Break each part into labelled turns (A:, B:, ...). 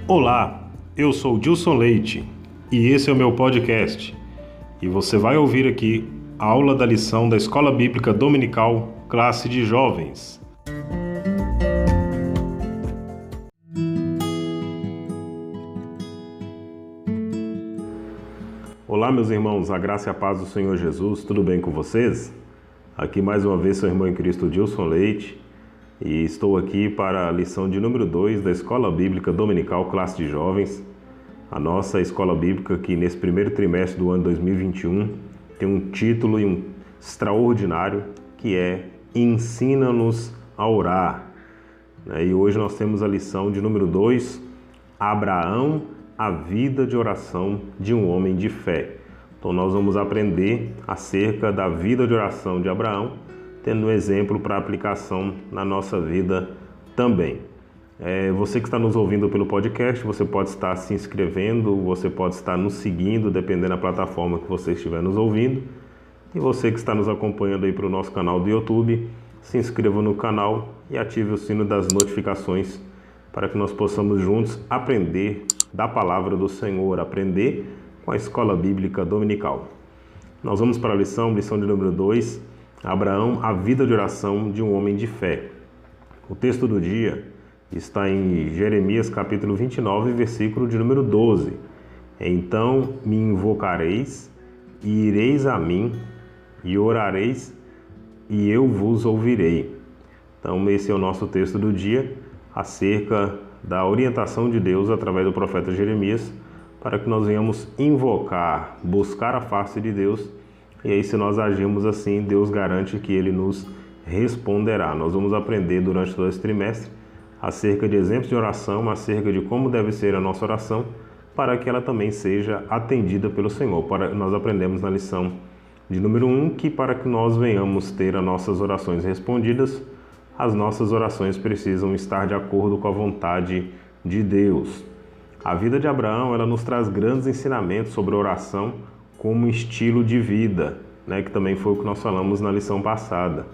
A: Olá, eu sou Dilson Leite e esse é o meu podcast. E você vai ouvir aqui a aula da lição da Escola Bíblica Dominical, classe de jovens. Olá, meus irmãos, a graça e a paz do Senhor Jesus, tudo bem com vocês? Aqui mais uma vez seu irmão em Cristo Dilson Leite e estou aqui para a lição de número 2 da Escola Bíblica Dominical, classe de jovens. A nossa escola bíblica que nesse primeiro trimestre do ano 2021 tem um título extraordinário que é Ensina-nos a orar. E hoje nós temos a lição de número 2, Abraão, a vida de oração de um homem de fé. Então nós vamos aprender acerca da vida de oração de Abraão, tendo um exemplo para aplicação na nossa vida também. Você que está nos ouvindo pelo podcast, você pode estar se inscrevendo, você pode estar nos seguindo, dependendo da plataforma que você estiver nos ouvindo. E você que está nos acompanhando aí para o nosso canal do YouTube, se inscreva no canal e ative o sino das notificações para que nós possamos juntos aprender da palavra do Senhor, aprender com a Escola Bíblica Dominical. Nós vamos para a lição de número 2, Abraão, a vida de oração de um homem de fé. O texto do dia está em Jeremias capítulo 29, versículo de número 12. Então me invocareis e ireis a mim e orareis e eu vos ouvirei. Então esse é o nosso texto do dia acerca da orientação de Deus através do profeta Jeremias para que nós venhamos invocar, buscar a face de Deus. E aí, se nós agirmos assim, Deus garante que Ele nos responderá. Nós vamos aprender durante todo esse trimestre acerca de exemplos de oração, acerca de como deve ser a nossa oração, para que ela também seja atendida pelo Senhor. Nós aprendemos na lição de número 1 que para que nós venhamos ter as nossas orações respondidas, as nossas orações precisam estar de acordo com a vontade de Deus. A vida de Abraão, ela nos traz grandes ensinamentos sobre a oração como estilo de vida, que também foi o que nós falamos na lição passada.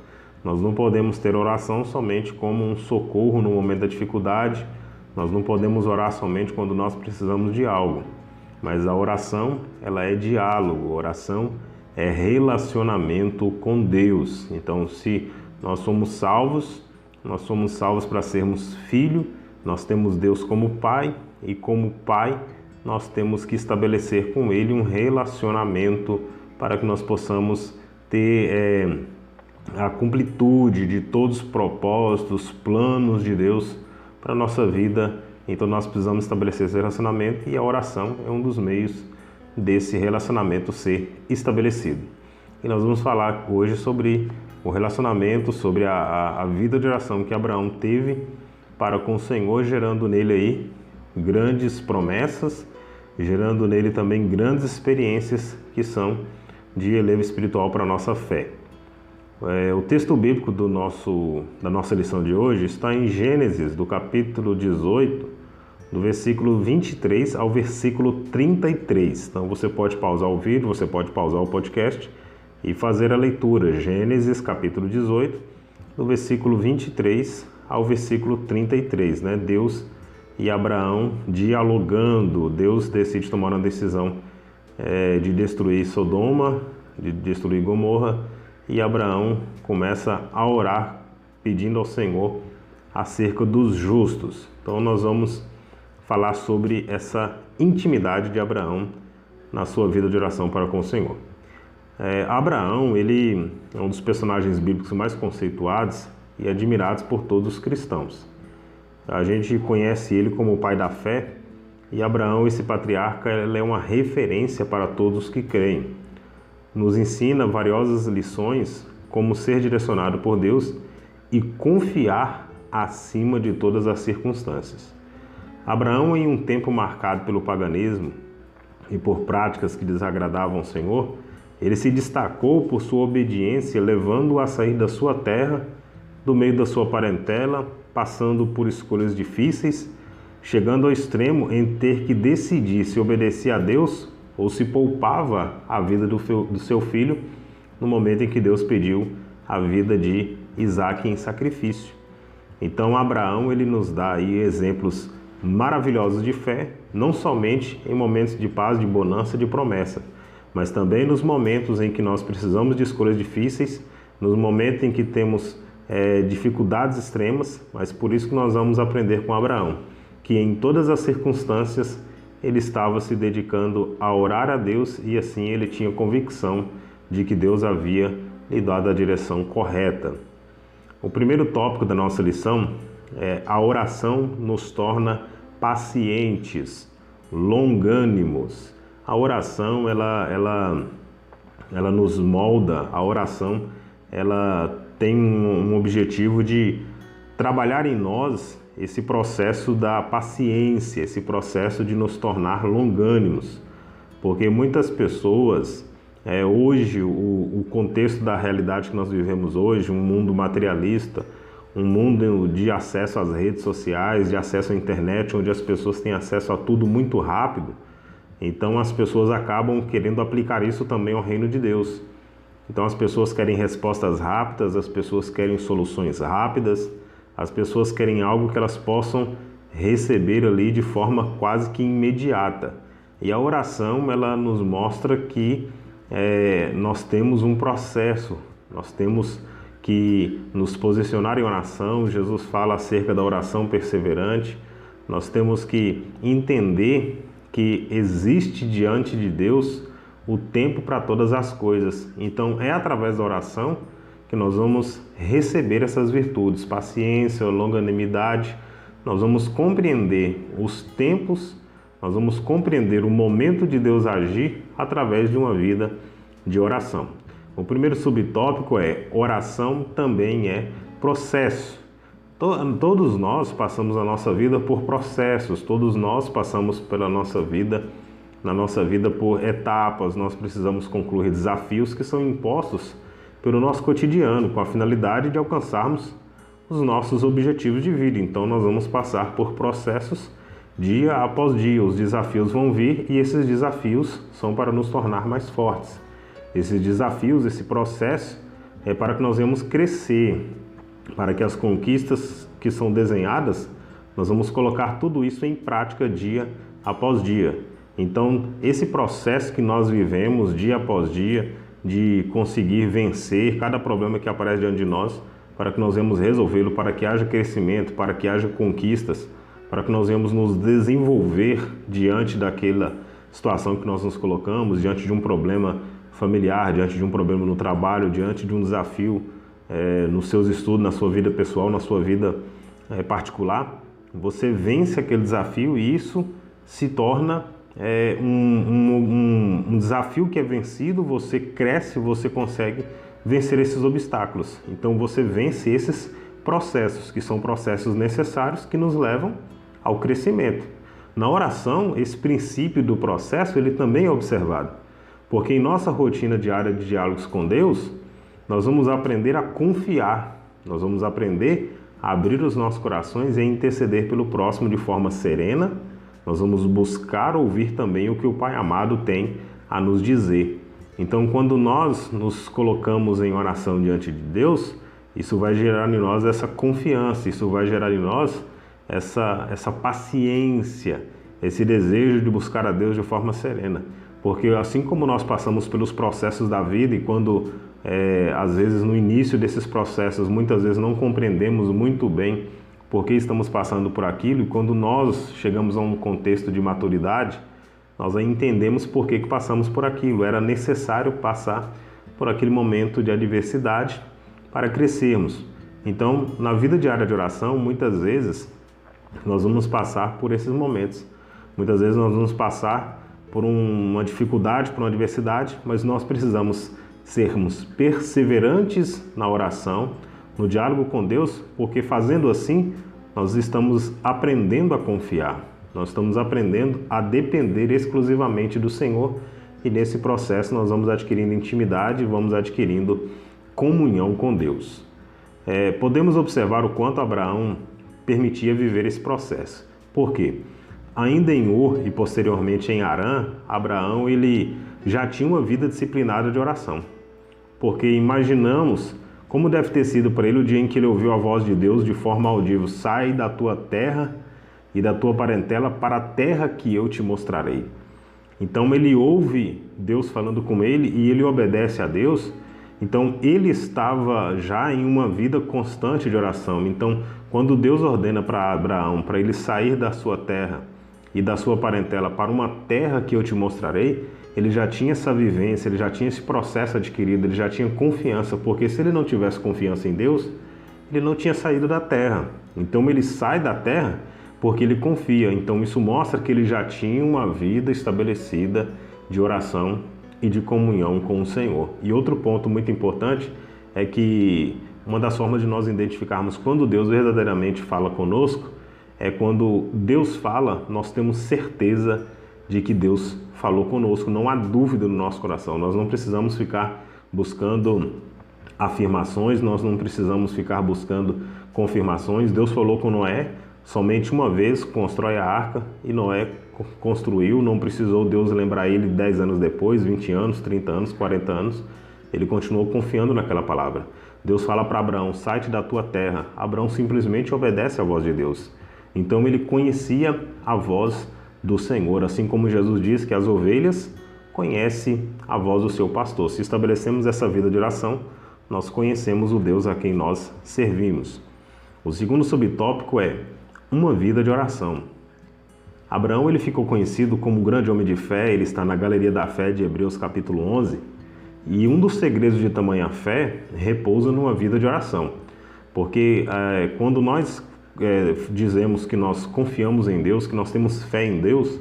A: Nós não podemos ter oração somente como um socorro no momento da dificuldade, nós não podemos orar somente quando nós precisamos de algo, mas a oração, ela é diálogo, a oração é relacionamento com Deus. Então, se nós somos salvos para sermos filho, nós temos Deus como Pai, e como Pai, nós temos que estabelecer com Ele um relacionamento para que nós possamos ter a completude de todos os propósitos, planos de Deus para a nossa vida. Então nós precisamos estabelecer esse relacionamento e a oração é um dos meios desse relacionamento ser estabelecido. E nós vamos falar hoje sobre o relacionamento, sobre a vida de oração que Abraão teve para com o Senhor, gerando nele aí grandes promessas, gerando nele também grandes experiências que são de relevo espiritual para a nossa fé. O texto bíblico da nossa lição de hoje está em Gênesis, do capítulo 18, do versículo 23 ao versículo 33. Então você pode pausar o vídeo, você pode pausar o podcast e fazer a leitura. Gênesis capítulo 18, do versículo 23 ao versículo 33. Deus e Abraão dialogando. Deus decide tomar uma decisão de destruir Sodoma, de destruir Gomorra, e Abraão começa a orar pedindo ao Senhor acerca dos justos. Então nós vamos falar sobre essa intimidade de Abraão na sua vida de oração para com o Senhor. Abraão, ele é um dos personagens bíblicos mais conceituados e admirados por todos os cristãos. A gente conhece ele como o pai da fé, e Abraão, esse patriarca, ele é uma referência para todos que creem. Nos ensina valiosas lições como ser direcionado por Deus e confiar acima de todas as circunstâncias. Abraão, em um tempo marcado pelo paganismo e por práticas que desagradavam ao Senhor, ele se destacou por sua obediência, levando-o a sair da sua terra, do meio da sua parentela, passando por escolhas difíceis, chegando ao extremo em ter que decidir se obedecia a Deus ou se poupava a vida do seu filho no momento em que Deus pediu a vida de Isaque em sacrifício. Então Abraão, ele nos dá aí exemplos maravilhosos de fé, não somente em momentos de paz, de bonança, de promessa, mas também nos momentos em que nós precisamos de escolhas difíceis, nos momentos em que temos dificuldades extremas, mas por isso que nós vamos aprender com Abraão, que em todas as circunstâncias ele estava se dedicando a orar a Deus e assim ele tinha convicção de que Deus havia lhe dado a direção correta. O primeiro tópico da nossa lição é: a oração nos torna pacientes, longânimos. A oração, ela nos molda, a oração, ela tem um objetivo de trabalhar em nós esse processo da paciência, esse processo de nos tornar longânimos. Porque muitas pessoas, hoje, o contexto da realidade que nós vivemos hoje, um mundo materialista, um mundo de acesso às redes sociais, de acesso à internet, onde as pessoas têm acesso a tudo muito rápido, então as pessoas acabam querendo aplicar isso também ao reino de Deus. Então as pessoas querem respostas rápidas, as pessoas querem soluções rápidas, as pessoas querem algo que elas possam receber ali de forma quase que imediata. E a oração, ela nos mostra que nós temos um processo, nós temos que nos posicionar em oração. Jesus fala acerca da oração perseverante. Nós temos que entender que existe diante de Deus o tempo para todas as coisas. Então é através da oração que nós vamos receber essas virtudes, paciência, longanimidade. Nós vamos compreender os tempos, nós vamos compreender o momento de Deus agir através de uma vida de oração. O primeiro subtópico é: oração também é processo. Todos nós passamos a nossa vida por processos, todos nós passamos pela nossa vida, na nossa vida por etapas. Nós precisamos concluir desafios que são impostos pelo nosso cotidiano, com a finalidade de alcançarmos os nossos objetivos de vida. Então nós vamos passar por processos dia após dia. Os desafios vão vir e esses desafios são para nos tornar mais fortes. Esses desafios, esse processo é para que nós venhamos crescer, para que as conquistas que são desenhadas, nós vamos colocar tudo isso em prática dia após dia. Então, esse processo que nós vivemos dia após dia, de conseguir vencer cada problema que aparece diante de nós, para que nós venhamos resolvê-lo, para que haja crescimento, para que haja conquistas, para que nós venhamos nos desenvolver diante daquela situação que nós nos colocamos, diante de um problema familiar, diante de um problema no trabalho, diante de um desafio nos seus estudos, na sua vida pessoal, na sua vida particular. Você vence aquele desafio e isso se torna um desafio que é vencido. Você cresce, você consegue vencer esses obstáculos. Então você vence esses processos, que são processos necessários que nos levam ao crescimento. Na oração, esse princípio do processo ele também é observado, porque em nossa rotina diária de diálogos com Deus, nós vamos aprender a confiar, nós vamos aprender a abrir os nossos corações e a interceder pelo próximo de forma serena. Nós vamos buscar ouvir também o que o Pai amado tem a nos dizer. Então, quando nós nos colocamos em oração diante de Deus, isso vai gerar em nós essa confiança, isso vai gerar em nós essa paciência, esse desejo de buscar a Deus de forma serena. Porque assim como nós passamos pelos processos da vida e quando, às vezes, no início desses processos, muitas vezes não compreendemos muito bem por que estamos passando por aquilo, e quando nós chegamos a um contexto de maturidade, nós aí entendemos por que passamos por aquilo. Era necessário passar por aquele momento de adversidade para crescermos. Então, na vida diária de oração, muitas vezes, nós vamos passar por esses momentos. Muitas vezes nós vamos passar por uma dificuldade, por uma adversidade, mas nós precisamos sermos perseverantes na oração, no diálogo com Deus, porque fazendo assim, nós estamos aprendendo a confiar, nós estamos aprendendo a depender exclusivamente do Senhor, e nesse processo nós vamos adquirindo intimidade, vamos adquirindo comunhão com Deus. Podemos observar o quanto Abraão permitia viver esse processo. Por quê? Ainda em Ur e posteriormente em Harã, Abraão ele já tinha uma vida disciplinada de oração. Porque imaginamos como deve ter sido para ele o dia em que ele ouviu a voz de Deus de forma audível: sai da tua terra e da tua parentela para a terra que eu te mostrarei. Então ele ouve Deus falando com ele e ele obedece a Deus. Então ele estava já em uma vida constante de oração. Então quando Deus ordena para Abraão para ele sair da sua terra e da sua parentela para uma terra que eu te mostrarei, ele já tinha essa vivência, ele já tinha esse processo adquirido, ele já tinha confiança, porque se ele não tivesse confiança em Deus, ele não tinha saído da terra. Então ele sai da terra porque ele confia. Então isso mostra que ele já tinha uma vida estabelecida de oração e de comunhão com o Senhor. E outro ponto muito importante é que uma das formas de nós identificarmos quando Deus verdadeiramente fala conosco é quando Deus fala, nós temos certeza de que Deus falou conosco, não há dúvida no nosso coração. Nós não precisamos ficar buscando afirmações, nós não precisamos ficar buscando confirmações. Deus falou com Noé somente uma vez, constrói a arca, e Noé construiu, não precisou Deus lembrar ele 10 anos depois, 20 anos, 30 anos, 40 anos, ele continuou confiando naquela palavra. Deus fala para Abraão, sai-te da tua terra. Abraão simplesmente obedece à voz de Deus. Então ele conhecia a voz do Senhor, assim como Jesus diz que as ovelhas conhecem a voz do seu pastor. Se estabelecemos essa vida de oração, nós conhecemos o Deus a quem nós servimos. O segundo subtópico é uma vida de oração. Abraão ele ficou conhecido como grande homem de fé, ele está na galeria da fé de Hebreus capítulo 11, e um dos segredos de tamanha fé repousa numa vida de oração, porque quando nós dizemos que nós confiamos em Deus, que nós temos fé em Deus,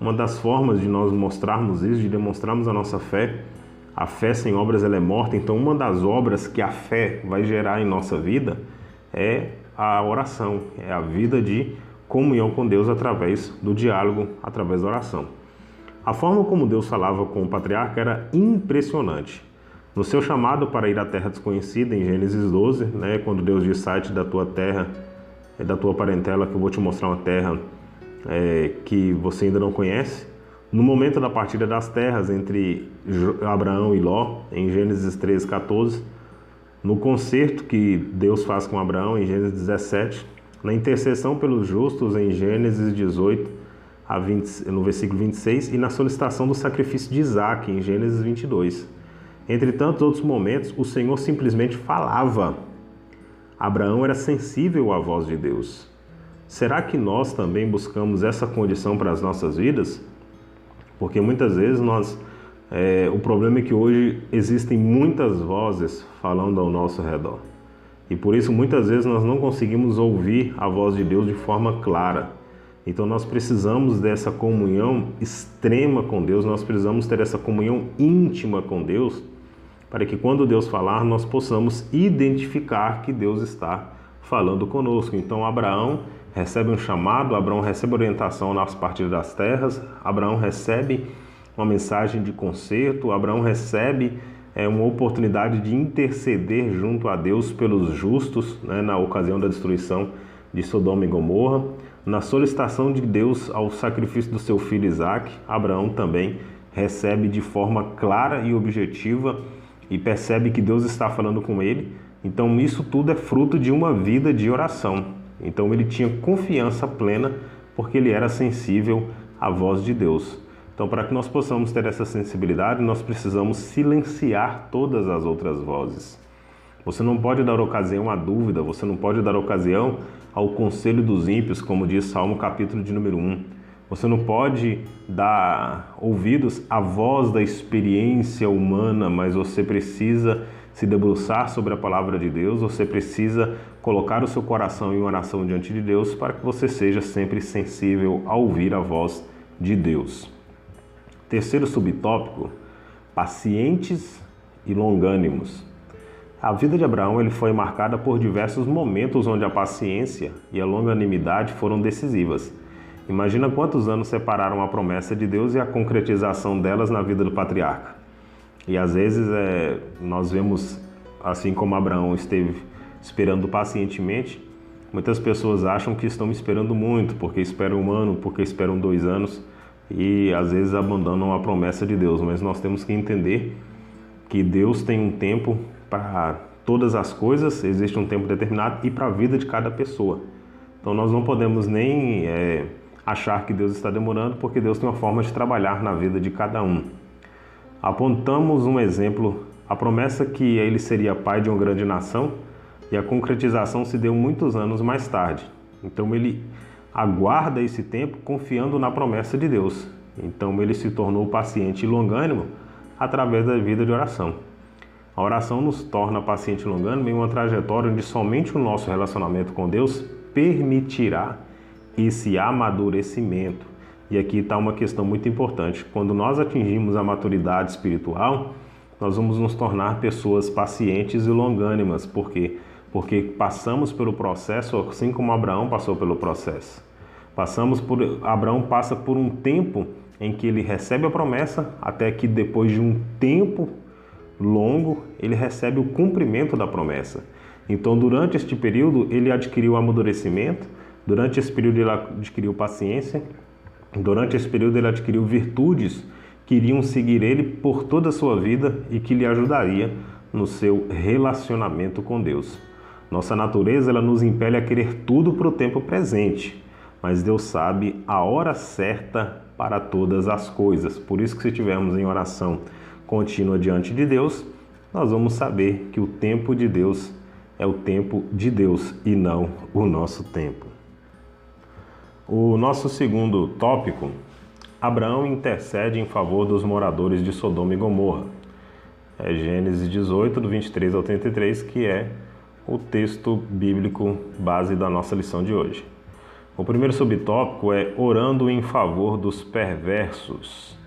A: uma das formas de nós mostrarmos isso, de demonstrarmos a nossa fé, a fé sem obras ela é morta. Então uma das obras que a fé vai gerar em nossa vida é a oração, é a vida de comunhão com Deus através do diálogo, através da oração. A forma como Deus falava com o patriarca era impressionante. No seu chamado para ir à terra desconhecida, em Gênesis 12, quando Deus diz, sai-te da tua terra, da tua parentela, que eu vou te mostrar uma terra que você ainda não conhece. No momento da partilha das terras entre Abraão e Ló, em Gênesis 13, 14, no concerto que Deus faz com Abraão, em Gênesis 17, na intercessão pelos justos, em Gênesis 18, no versículo 26, e na solicitação do sacrifício de Isaac, em Gênesis 22. Entre tantos outros momentos, o Senhor simplesmente falava. Abraão era sensível à voz de Deus. Será que nós também buscamos essa condição para as nossas vidas? Porque muitas vezes o problema é que hoje existem muitas vozes falando ao nosso redor. E por isso muitas vezes nós não conseguimos ouvir a voz de Deus de forma clara. Então nós precisamos dessa comunhão extrema com Deus, nós precisamos ter essa comunhão íntima com Deus, para que quando Deus falar, nós possamos identificar que Deus está falando conosco. Então Abraão recebe um chamado, Abraão recebe orientação nas partilhas das terras, Abraão recebe uma mensagem de conserto, Abraão recebe uma oportunidade de interceder junto a Deus pelos justos, na ocasião da destruição de Sodoma e Gomorra. Na solicitação de Deus ao sacrifício do seu filho Isaac, Abraão também recebe de forma clara e objetiva e percebe que Deus está falando com ele. Então isso tudo é fruto de uma vida de oração. Então ele tinha confiança plena porque ele era sensível à voz de Deus. Então, para que nós possamos ter essa sensibilidade, nós precisamos silenciar todas as outras vozes. Você não pode dar ocasião à dúvida, você não pode dar ocasião ao conselho dos ímpios, como diz Salmo capítulo de número 1. Você não pode dar ouvidos à voz da experiência humana, mas você precisa se debruçar sobre a palavra de Deus, você precisa colocar o seu coração em oração diante de Deus para que você seja sempre sensível a ouvir a voz de Deus. Terceiro subtópico, pacientes e longânimos. A vida de Abraão ele foi marcada por diversos momentos onde a paciência e a longanimidade foram decisivas. Imagina quantos anos separaram a promessa de Deus e a concretização delas na vida do patriarca. E às vezes nós vemos, assim como Abraão esteve esperando pacientemente, muitas pessoas acham que estão esperando muito, porque esperam 1 ano, porque esperam 2 anos, e às vezes abandonam a promessa de Deus. Mas nós temos que entender que Deus tem um tempo para todas as coisas, existe um tempo determinado e para a vida de cada pessoa. Então nós não podemos nem achar que Deus está demorando, porque Deus tem uma forma de trabalhar na vida de cada um. Apontamos um exemplo, a promessa que ele seria pai de uma grande nação, e a concretização se deu muitos anos mais tarde. Então ele aguarda esse tempo confiando na promessa de Deus. Então ele se tornou paciente e longânimo através da vida de oração. A oração nos torna paciente e longânimo em uma trajetória onde somente o nosso relacionamento com Deus permitirá esse amadurecimento. E aqui está uma questão muito importante. Quando nós atingimos a maturidade espiritual, nós vamos nos tornar pessoas pacientes e longânimas. Por quê? Porque passamos pelo processo, assim como Abraão passou pelo processo. Abraão passa por um tempo em que ele recebe a promessa, até que depois de um tempo longo, ele recebe o cumprimento da promessa. Então, durante este período, ele adquiriu amadurecimento, durante esse período ele adquiriu paciência, durante esse período ele adquiriu virtudes que iriam seguir ele por toda a sua vida e que lhe ajudaria no seu relacionamento com Deus. Nossa natureza ela nos impele a querer tudo para o tempo presente, mas Deus sabe a hora certa para todas as coisas. Por isso que se estivermos em oração contínua diante de Deus, nós vamos saber que o tempo de Deus é o tempo de Deus e não o nosso tempo. O nosso segundo tópico, Abraão intercede em favor dos moradores de Sodoma e Gomorra. É Gênesis 18, do 23 ao 33, que é o texto bíblico base da nossa lição de hoje. O primeiro subtópico é orando em favor dos perversos.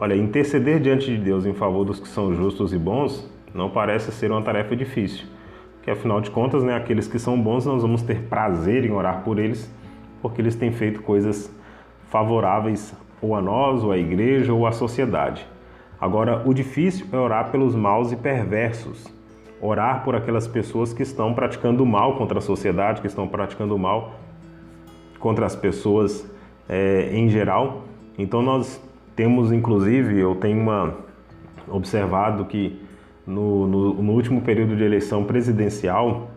A: Olha, interceder diante de Deus em favor dos que são justos e bons não parece ser uma tarefa difícil, porque afinal de contas, aqueles que são bons nós vamos ter prazer em orar por eles, porque eles têm feito coisas favoráveis ou a nós, ou à igreja, ou à sociedade. Agora, o difícil é orar pelos maus e perversos, orar por aquelas pessoas que estão praticando mal contra a sociedade, que estão praticando mal contra as pessoas em geral. Então nós temos, inclusive, eu tenho observado que no último período de eleição presidencial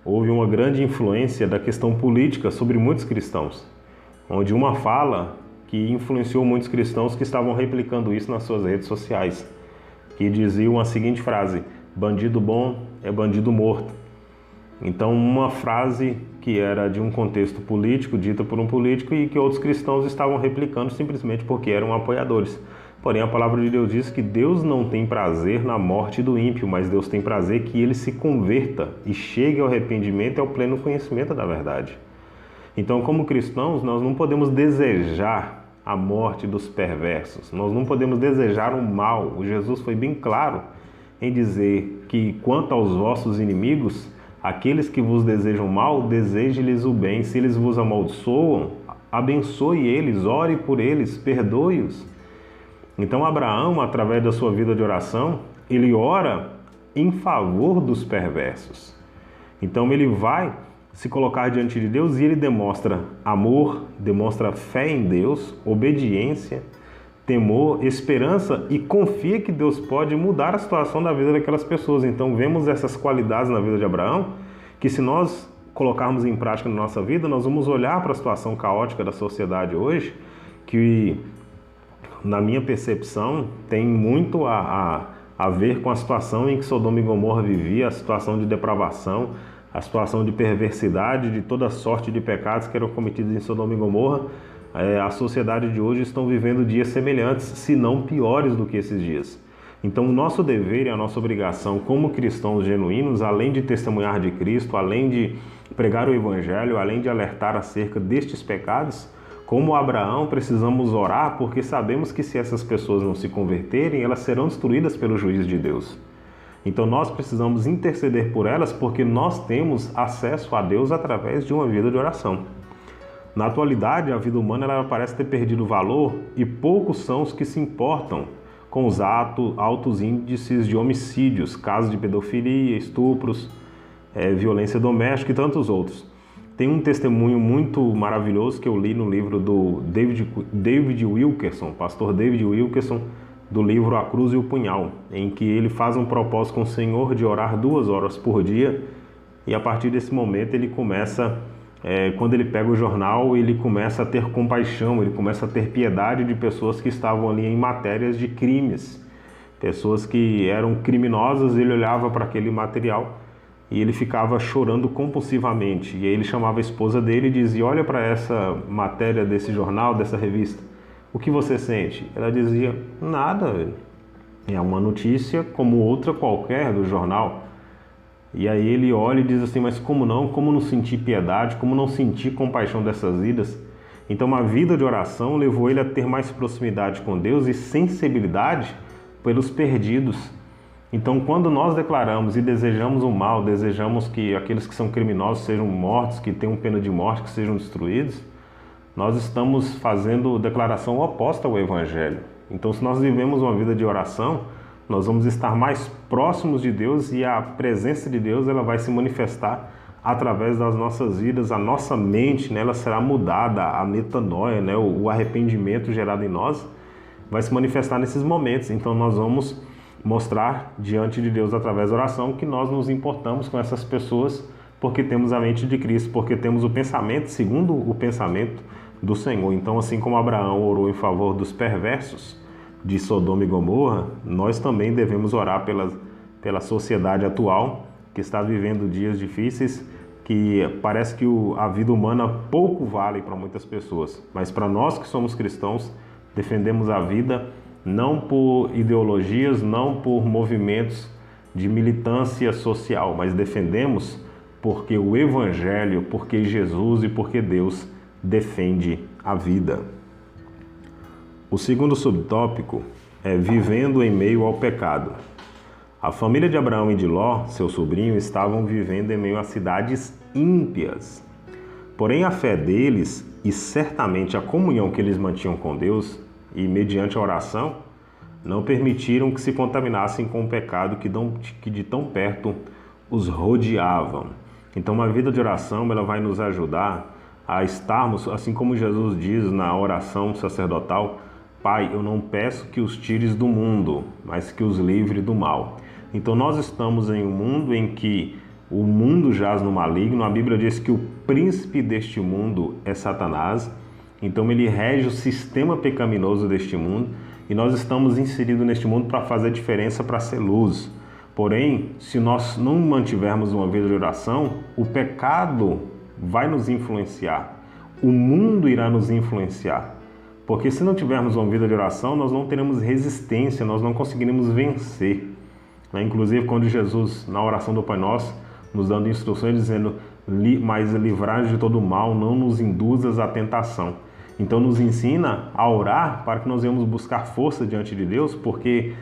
A: houve uma grande influência da questão política sobre muitos cristãos, onde uma fala que influenciou muitos cristãos que estavam replicando isso nas suas redes sociais, que diziam a seguinte frase: bandido bom é bandido morto. Então, uma frase que era de um contexto político, dita por um político, e que outros cristãos estavam replicando simplesmente porque eram apoiadores. Porém, a palavra de Deus diz que Deus não tem prazer na morte do ímpio, mas Deus tem prazer que ele se converta e chegue ao arrependimento e ao pleno conhecimento da verdade. Então, como cristãos, nós não podemos desejar a morte dos perversos, nós não podemos desejar o mal. O Jesus foi bem claro em dizer que, quanto aos vossos inimigos, aqueles que vos desejam mal, deseje-lhes o bem. Se eles vos amaldiçoam, abençoe eles, ore por eles, perdoe-os. Então Abraão, através da sua vida de oração, ele ora em favor dos perversos. Então ele vai se colocar diante de Deus e ele demonstra amor, demonstra fé em Deus, obediência, temor, esperança e confia que Deus pode mudar a situação da vida daquelas pessoas. Então vemos essas qualidades na vida de Abraão, que se nós colocarmos em prática na nossa vida, nós vamos olhar para a situação caótica da sociedade hoje, que na minha percepção tem muito a ver com a situação em que Sodoma e Gomorra vivia, a situação de depravação, a situação de perversidade, de toda sorte de pecados que eram cometidos em Sodoma e Gomorra. A sociedade de hoje estão vivendo dias semelhantes, se não piores do que esses dias. Então o nosso dever e a nossa obrigação como cristãos genuínos, além de testemunhar de Cristo, além de pregar o Evangelho, além de alertar acerca destes pecados, como Abraão, precisamos orar, porque sabemos que se essas pessoas não se converterem, elas serão destruídas pelo juízo de Deus. Então nós precisamos interceder por elas, porque nós temos acesso a Deus através de uma vida de oração. Na atualidade, a vida humana ela parece ter perdido valor e poucos são os que se importam com os altos índices de homicídios, casos de pedofilia, estupros, violência doméstica e tantos outros. Tem um testemunho muito maravilhoso que eu li no livro do David Wilkerson, pastor David Wilkerson, do livro A Cruz e o Punhal, em que ele faz um propósito com o Senhor de orar 2 horas por dia, e a partir desse momento ele começa quando ele pega o jornal, ele começa a ter compaixão, ele começa a ter piedade de pessoas que estavam ali em matérias de crimes, pessoas que eram criminosas. Ele olhava para aquele material e ele ficava chorando compulsivamente. E aí ele chamava a esposa dele e dizia: olha para essa matéria desse jornal, dessa revista, o que você sente? Ela dizia: nada, é uma notícia como outra qualquer do jornal. E aí ele olha e diz assim: mas como não sentir piedade, como não sentir compaixão dessas vidas? Então a vida de oração levou ele a ter mais proximidade com Deus e sensibilidade pelos perdidos. Então quando nós declaramos e desejamos o mal, desejamos que aqueles que são criminosos sejam mortos, que tenham pena de morte, que sejam destruídos, nós estamos fazendo declaração oposta ao Evangelho. Então se nós vivemos uma vida de oração, nós vamos estar mais próximos de Deus e a presença de Deus ela vai se manifestar através das nossas vidas. A nossa mente, né, ela será mudada, a metanoia, né, o arrependimento gerado em nós vai se manifestar nesses momentos. Então nós vamos mostrar diante de Deus através da oração que nós nos importamos com essas pessoas porque temos a mente de Cristo, porque temos o pensamento segundo o pensamento do Senhor. Então assim como Abraão orou em favor dos perversos de Sodoma e Gomorra, nós também devemos orar pela sociedade atual que está vivendo dias difíceis, que parece que a vida humana pouco vale para muitas pessoas, mas para nós que somos cristãos, defendemos a vida não por ideologias, não por movimentos de militância social, mas defendemos porque o Evangelho, porque Jesus e porque Deus defende a vida. O segundo subtópico é vivendo em meio ao pecado. A família de Abraão e de Ló, seu sobrinho, estavam vivendo em meio a cidades ímpias. Porém, a fé deles e certamente a comunhão que eles mantinham com Deus e mediante a oração não permitiram que se contaminassem com o pecado que de tão perto os rodeavam. Então, uma vida de oração ela vai nos ajudar a estarmos, assim como Jesus diz na oração sacerdotal: Pai, eu não peço que os tires do mundo, mas que os livre do mal. Então nós estamos em um mundo em que o mundo jaz no maligno. A Bíblia diz que o príncipe deste mundo é Satanás. Então ele rege o sistema pecaminoso deste mundo e nós estamos inseridos neste mundo para fazer diferença, para ser luz. Porém, se nós não mantivermos uma vida de oração, o pecado vai nos influenciar, o mundo irá nos influenciar. Porque se não tivermos uma vida de oração, nós não teremos resistência, nós não conseguiremos vencer. Inclusive, quando Jesus, na oração do Pai Nosso, nos dando instruções, dizendo: mas livrai-nos de todo mal, não nos induzas à tentação. Então, nos ensina a orar para que nós venhamos buscar força diante de Deus, porque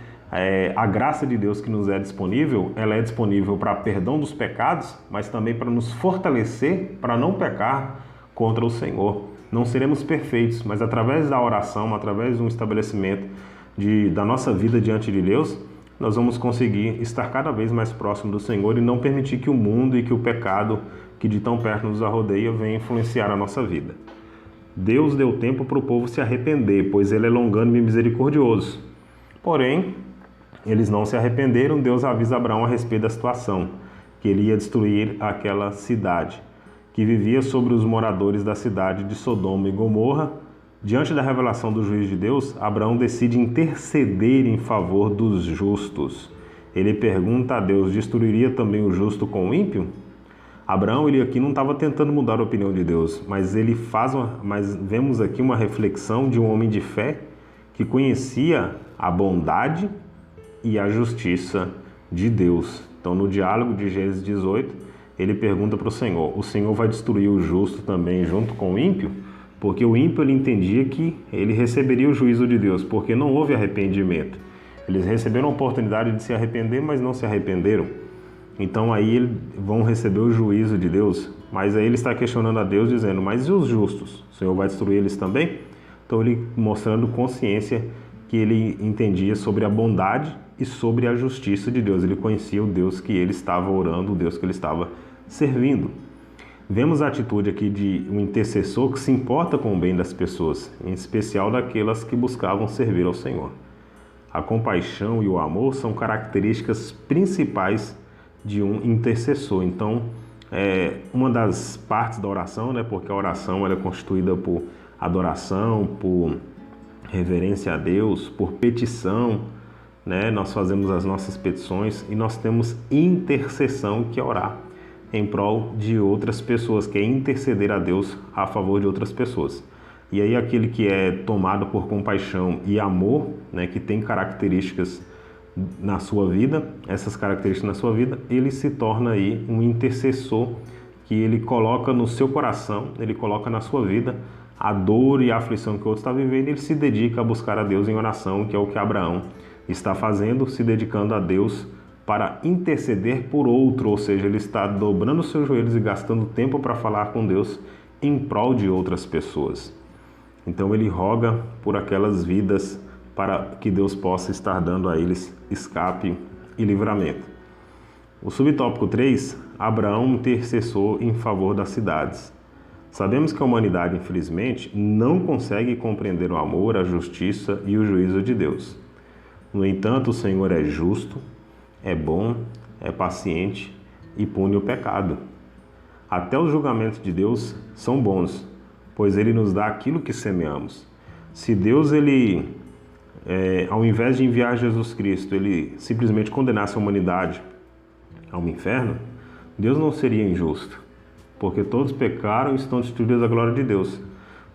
A: a graça de Deus que nos é disponível, ela é disponível para perdão dos pecados, mas também para nos fortalecer, para não pecar contra o Senhor. Não seremos perfeitos, mas através da oração, através de um estabelecimento da nossa vida diante de Deus, nós vamos conseguir estar cada vez mais próximo do Senhor e não permitir que o mundo e que o pecado que de tão perto nos rodeia venha influenciar a nossa vida. Deus deu tempo para o povo se arrepender, pois Ele é longânimo e misericordioso. Porém, eles não se arrependeram. Deus avisa Abraão a respeito da situação, que ele ia destruir aquela cidade, que vivia sobre os moradores da cidade de Sodoma e Gomorra. Diante da revelação do juízo de Deus, Abraão decide interceder em favor dos justos. Ele pergunta a Deus: destruiria também o justo com o ímpio? Abraão, ele aqui não estava tentando mudar a opinião de Deus, mas mas vemos aqui uma reflexão de um homem de fé que conhecia a bondade e a justiça de Deus. Então, no diálogo de Gênesis 18, ele pergunta para o Senhor vai destruir o justo também junto com o ímpio? Porque o ímpio ele entendia que ele receberia o juízo de Deus, porque não houve arrependimento. Eles receberam a oportunidade de se arrepender, mas não se arrependeram. Então aí eles vão receber o juízo de Deus. Mas aí ele está questionando a Deus, dizendo: mas e os justos? O Senhor vai destruir eles também? Então ele mostrando consciência que ele entendia sobre a bondade e sobre a justiça de Deus. Ele conhecia o Deus que ele estava orando, o Deus que ele estava servindo. Vemos a atitude aqui de um intercessor que se importa com o bem das pessoas, em especial daquelas que buscavam servir ao Senhor. A compaixão e o amor são características principais de um intercessor. Então, uma das partes da oração, né? Porque a oração ela é constituída por adoração, por reverência a Deus, por petição, né? Nós fazemos as nossas petições e nós temos intercessão, que é orar em prol de outras pessoas, que é interceder a Deus a favor de outras pessoas. E aí aquele que é tomado por compaixão e amor, né, que tem características na sua vida, essas características na sua vida, ele se torna aí um intercessor, que ele coloca no seu coração, ele coloca na sua vida a dor e a aflição que o outro está vivendo, e ele se dedica a buscar a Deus em oração, que é o que Abraão está fazendo, se dedicando a Deus para interceder por outro, ou seja, ele está dobrando os seus joelhos e gastando tempo para falar com Deus em prol de outras pessoas. Então ele roga por aquelas vidas para que Deus possa estar dando a eles escape e livramento. O subtópico 3, Abraão intercessor em favor das cidades. Sabemos que a humanidade, infelizmente, não consegue compreender o amor, a justiça e o juízo de Deus. No entanto, o Senhor é justo, é bom, é paciente e pune o pecado. Até os julgamentos de Deus são bons, pois Ele nos dá aquilo que semeamos. Se Deus, ao invés de enviar Jesus Cristo, Ele simplesmente condenasse a humanidade ao inferno, Deus não seria injusto, porque todos pecaram e estão destituídos da glória de Deus.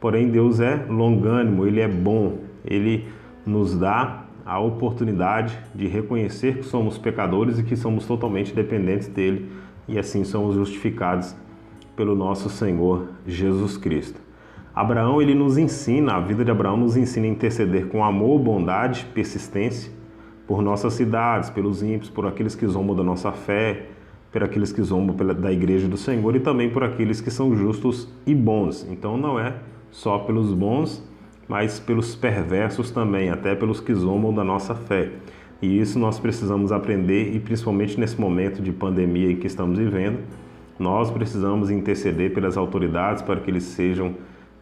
A: Porém, Deus é longânimo, Ele é bom, Ele nos dá a oportunidade de reconhecer que somos pecadores e que somos totalmente dependentes dEle, e assim somos justificados pelo nosso Senhor Jesus Cristo. Abraão, ele nos ensina, a vida de Abraão nos ensina a interceder com amor, bondade, persistência, por nossas cidades, pelos ímpios, por aqueles que zombam da nossa fé, por aqueles que zombam da igreja do Senhor e também por aqueles que são justos e bons. Então não é só pelos bons, mas pelos perversos também, até pelos que zombam da nossa fé. E isso nós precisamos aprender, e principalmente nesse momento de pandemia em que estamos vivendo, nós precisamos interceder pelas autoridades para que eles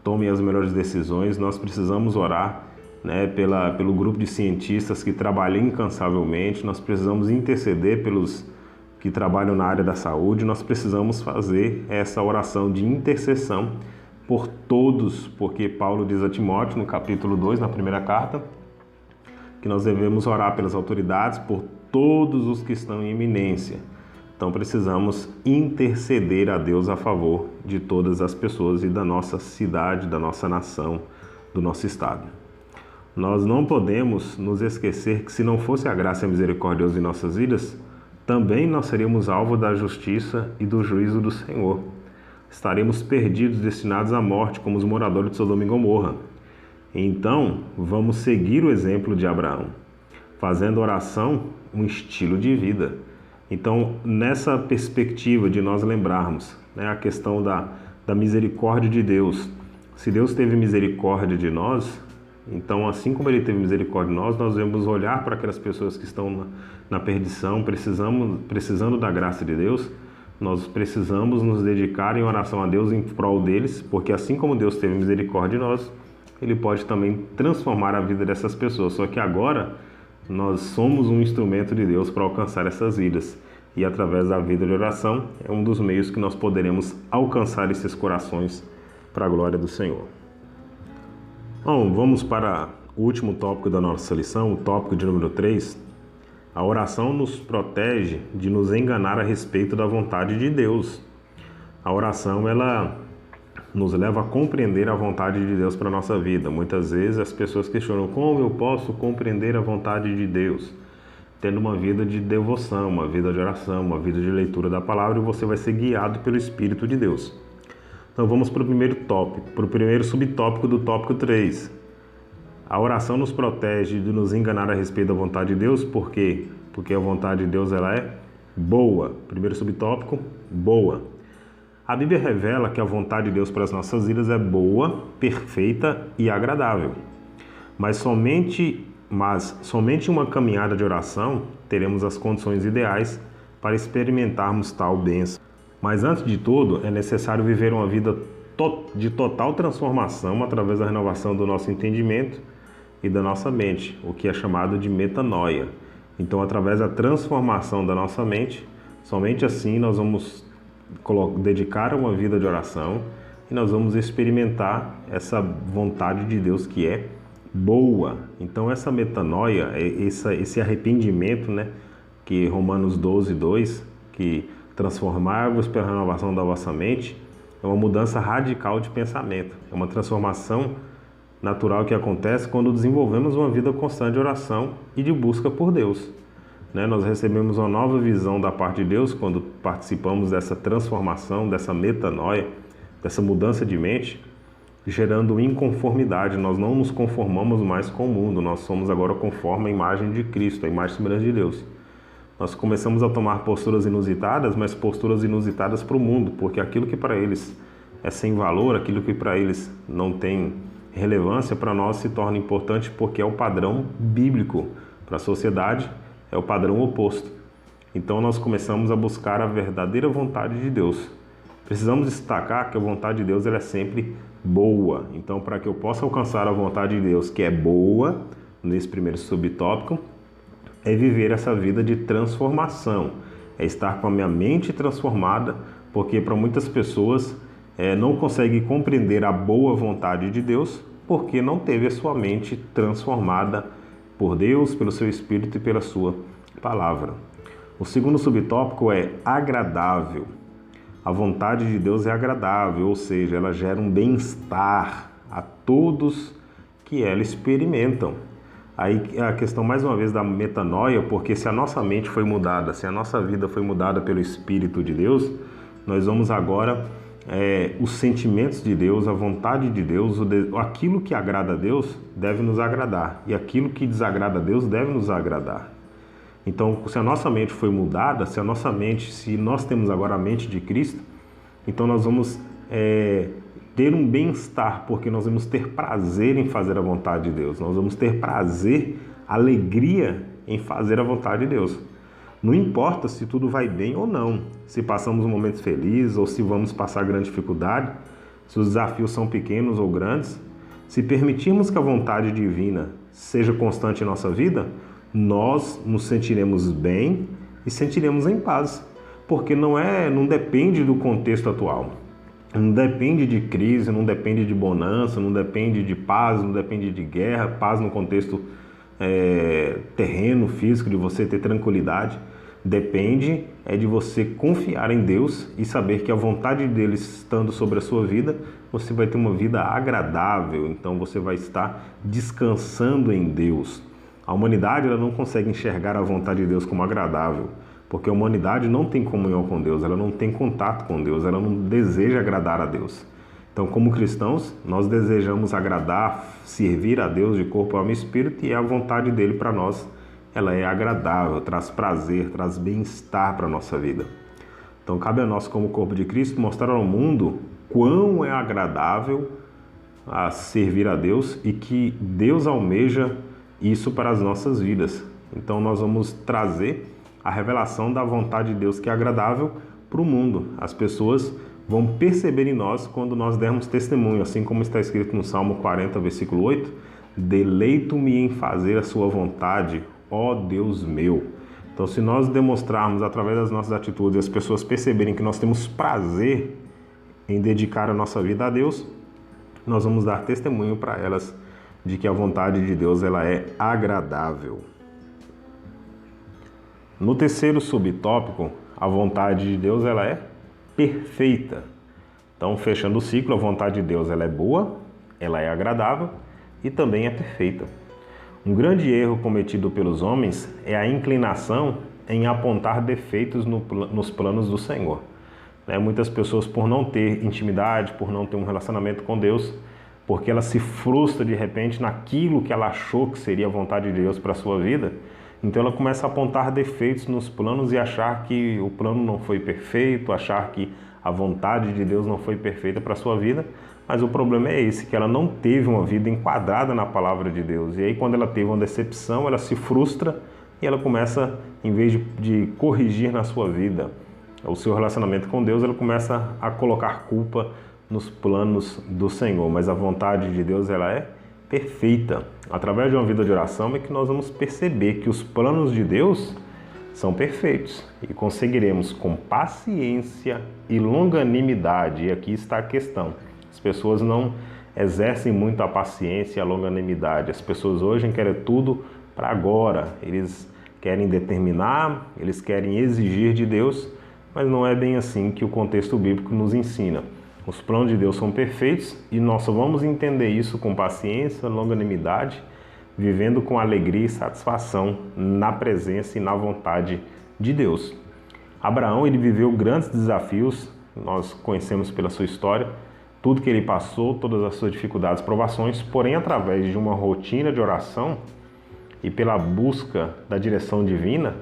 A: tomem as melhores decisões. Nós precisamos orar, né, pelo grupo de cientistas que trabalham incansavelmente. Nós precisamos interceder pelos que trabalham na área da saúde. Nós precisamos fazer essa oração de intercessão por todos, porque Paulo diz a Timóteo, no capítulo 2, na primeira carta, que nós devemos orar pelas autoridades, por todos os que estão em eminência. Então precisamos interceder a Deus a favor de todas as pessoas e da nossa cidade, da nossa nação, do nosso estado. Nós não podemos nos esquecer que se não fosse a graça e a misericórdia de Deus em nossas vidas, também nós seríamos alvo da justiça e do juízo do Senhor. Estaremos perdidos, destinados à morte, como os moradores de Sodoma e Gomorra. Então, vamos seguir o exemplo de Abraão, fazendo oração um estilo de vida. Então, nessa perspectiva de nós lembrarmos, né, a questão da misericórdia de Deus, se Deus teve misericórdia de nós, então assim como Ele teve misericórdia de nós devemos olhar para aquelas pessoas que estão na perdição, precisando da graça de Deus. Nós precisamos nos dedicar em oração a Deus em prol deles, porque assim como Deus teve misericórdia de nós, Ele pode também transformar a vida dessas pessoas. Só que agora nós somos um instrumento de Deus para alcançar essas vidas. E através da vida de oração é um dos meios que nós poderemos alcançar esses corações para a glória do Senhor. Bom, vamos para o último tópico da nossa lição, o tópico de número 3. A oração nos protege de nos enganar a respeito da vontade de Deus. A oração, ela nos leva a compreender a vontade de Deus para a nossa vida. Muitas vezes as pessoas questionam: como eu posso compreender a vontade de Deus? Tendo uma vida de devoção, uma vida de oração, uma vida de leitura da palavra, e você vai ser guiado pelo Espírito de Deus. Então vamos para o primeiro tópico, para o primeiro subtópico do tópico 3. A oração nos protege de nos enganar a respeito da vontade de Deus. Por quê? Porque a vontade de Deus, ela é boa. Primeiro subtópico, boa. A Bíblia revela que a vontade de Deus para as nossas vidas é boa, perfeita e agradável. Mas somente uma caminhada de oração teremos as condições ideais para experimentarmos tal bênção. Mas antes de tudo, é necessário viver uma vida de total transformação através da renovação do nosso entendimento e da nossa mente, o que é chamado de metanoia. Então, através da transformação da nossa mente, somente assim nós vamos dedicar uma vida de oração e nós vamos experimentar essa vontade de Deus que é boa. Então essa metanoia, esse arrependimento, né, que Romanos 12:2, que transformar-vos pela renovação da vossa mente, é uma mudança radical de pensamento, é uma transformação natural que acontece quando desenvolvemos uma vida constante de oração e de busca por Deus. Nós recebemos uma nova visão da parte de Deus quando participamos dessa transformação, dessa metanoia, dessa mudança de mente, gerando inconformidade. Nós não nos conformamos mais com o mundo, nós somos agora conforme a imagem de Cristo, a imagem semelhante de Deus. Nós começamos a tomar posturas inusitadas, mas posturas inusitadas para o mundo, porque aquilo que para eles é sem valor, aquilo que para eles não tem relevância, para nós se torna importante porque é o padrão bíblico. Para a sociedade é o padrão oposto. Então nós começamos a buscar a verdadeira vontade de Deus. Precisamos destacar que a vontade de Deus ela é sempre boa. Então, para que eu possa alcançar a vontade de Deus, que é boa, nesse primeiro subtópico, é viver essa vida de transformação. É estar com a minha mente transformada, porque para muitas pessoas não conseguem compreender a boa vontade de Deus, porque não teve a sua mente transformada por Deus, pelo seu Espírito e pela sua palavra. O segundo subtópico é agradável. A vontade de Deus é agradável, ou seja, ela gera um bem-estar a todos que ela experimentam. Aí a questão mais uma vez da metanoia, porque se a nossa mente foi mudada, se a nossa vida foi mudada pelo Espírito de Deus, nós vamos agora, os sentimentos de Deus, a vontade de Deus, aquilo que agrada a Deus deve nos agradar, e aquilo que desagrada a Deus deve nos agradar. Então, se a nossa mente foi mudada, se nós temos agora a mente de Cristo, então nós vamos ter um bem-estar, porque nós vamos ter prazer em fazer a vontade de Deus, nós vamos ter prazer, alegria em fazer a vontade de Deus. Não importa se tudo vai bem ou não, se passamos um momento feliz ou se vamos passar grande dificuldade, se os desafios são pequenos ou grandes, se permitirmos que a vontade divina seja constante em nossa vida, nós nos sentiremos bem e sentiremos em paz, porque não depende do contexto atual, não depende de crise, não depende de bonança, não depende de paz, não depende de guerra, paz no contexto terreno, físico, de você ter tranquilidade. Depende de você confiar em Deus e saber que a vontade dele estando sobre a sua vida, você vai ter uma vida agradável, então você vai estar descansando em Deus. A humanidade ela não consegue enxergar a vontade de Deus como agradável, porque a humanidade não tem comunhão com Deus, ela não tem contato com Deus, ela não deseja agradar a Deus. Então, como cristãos, nós desejamos agradar, servir a Deus de corpo, alma e espírito, e a vontade dele para nós, ela é agradável, traz prazer, traz bem-estar para a nossa vida. Então, cabe a nós, como corpo de Cristo, mostrar ao mundo quão é agradável a servir a Deus e que Deus almeja isso para as nossas vidas. Então, nós vamos trazer a revelação da vontade de Deus que é agradável para o mundo. As pessoas vão perceber em nós quando nós dermos testemunho, assim como está escrito no Salmo 40, versículo 8, deleito-me em fazer a sua vontade, ó Deus meu. Então, se nós demonstrarmos através das nossas atitudes, as pessoas perceberem que nós temos prazer em dedicar a nossa vida a Deus, nós vamos dar testemunho para elas de que a vontade de Deus ela é agradável. No terceiro subtópico, a vontade de Deus ela é perfeita. Então, fechando o ciclo, a vontade de Deus ela é boa, ela é agradável e também é perfeita. Um grande erro cometido pelos homens é a inclinação em apontar defeitos nos planos do Senhor. Muitas pessoas, por não ter intimidade, por não ter um relacionamento com Deus, porque ela se frustra de repente naquilo que ela achou que seria a vontade de Deus para a sua vida, então ela começa a apontar defeitos nos planos e achar que o plano não foi perfeito, achar que a vontade de Deus não foi perfeita para a sua vida, mas o problema é esse, que ela não teve uma vida enquadrada na palavra de Deus. E aí quando ela teve uma decepção, ela se frustra e ela começa, em vez de corrigir na sua vida o seu relacionamento com Deus, ela começa a colocar culpa nos planos do Senhor. Mas a vontade de Deus ela é perfeita. Através de uma vida de oração é que nós vamos perceber que os planos de Deus são perfeitos e conseguiremos com paciência e longanimidade. E aqui está a questão: as pessoas não exercem muito a paciência e a longanimidade. As pessoas hoje querem tudo para agora. Eles querem determinar, eles querem exigir de Deus, mas não é bem assim que o contexto bíblico nos ensina. Os planos de Deus são perfeitos e nós só vamos entender isso com paciência, longanimidade, vivendo com alegria e satisfação na presença e na vontade de Deus. Abraão, ele viveu grandes desafios, nós conhecemos pela sua história, tudo que ele passou, todas as suas dificuldades, provações, porém através de uma rotina de oração e pela busca da direção divina,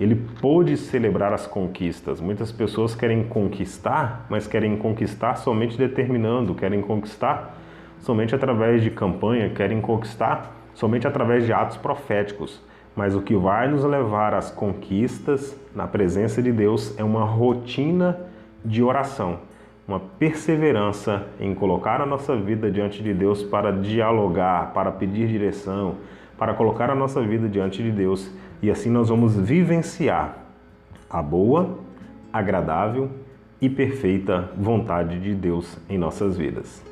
A: ele pôde celebrar as conquistas. Muitas pessoas querem conquistar, mas querem conquistar somente determinando, querem conquistar somente através de campanha, querem conquistar somente através de atos proféticos. Mas o que vai nos levar às conquistas na presença de Deus é uma rotina de oração, uma perseverança em colocar a nossa vida diante de Deus para dialogar, para pedir direção, para colocar a nossa vida diante de Deus, e assim nós vamos vivenciar a boa, agradável e perfeita vontade de Deus em nossas vidas.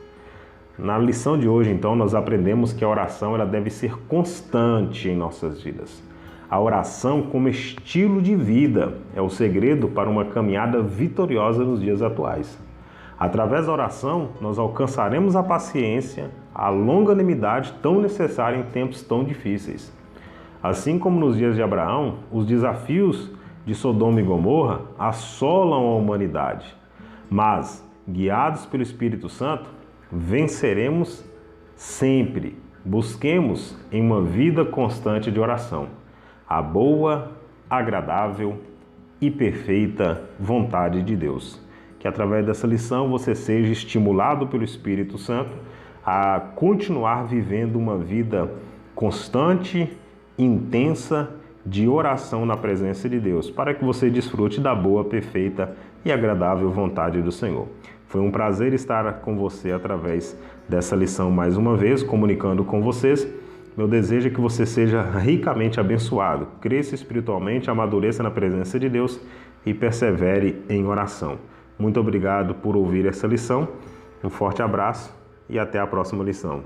A: Na lição de hoje, então, nós aprendemos que a oração ela deve ser constante em nossas vidas. A oração como estilo de vida é o segredo para uma caminhada vitoriosa nos dias atuais. Através da oração, nós alcançaremos a paciência, a longanimidade tão necessária em tempos tão difíceis. Assim como nos dias de Abraão, os desafios de Sodoma e Gomorra assolam a humanidade. Mas, guiados pelo Espírito Santo, venceremos sempre. Busquemos em uma vida constante de oração a boa, agradável e perfeita vontade de Deus. Que através dessa lição você seja estimulado pelo Espírito Santo a continuar vivendo uma vida constante, intensa de oração na presença de Deus, para que você desfrute da boa, perfeita e agradável vontade do Senhor. Foi um prazer estar com você através dessa lição mais uma vez, comunicando com vocês. Meu desejo é que você seja ricamente abençoado, cresça espiritualmente, amadureça na presença de Deus e persevere em oração. Muito obrigado por ouvir essa lição, um forte abraço e até a próxima lição.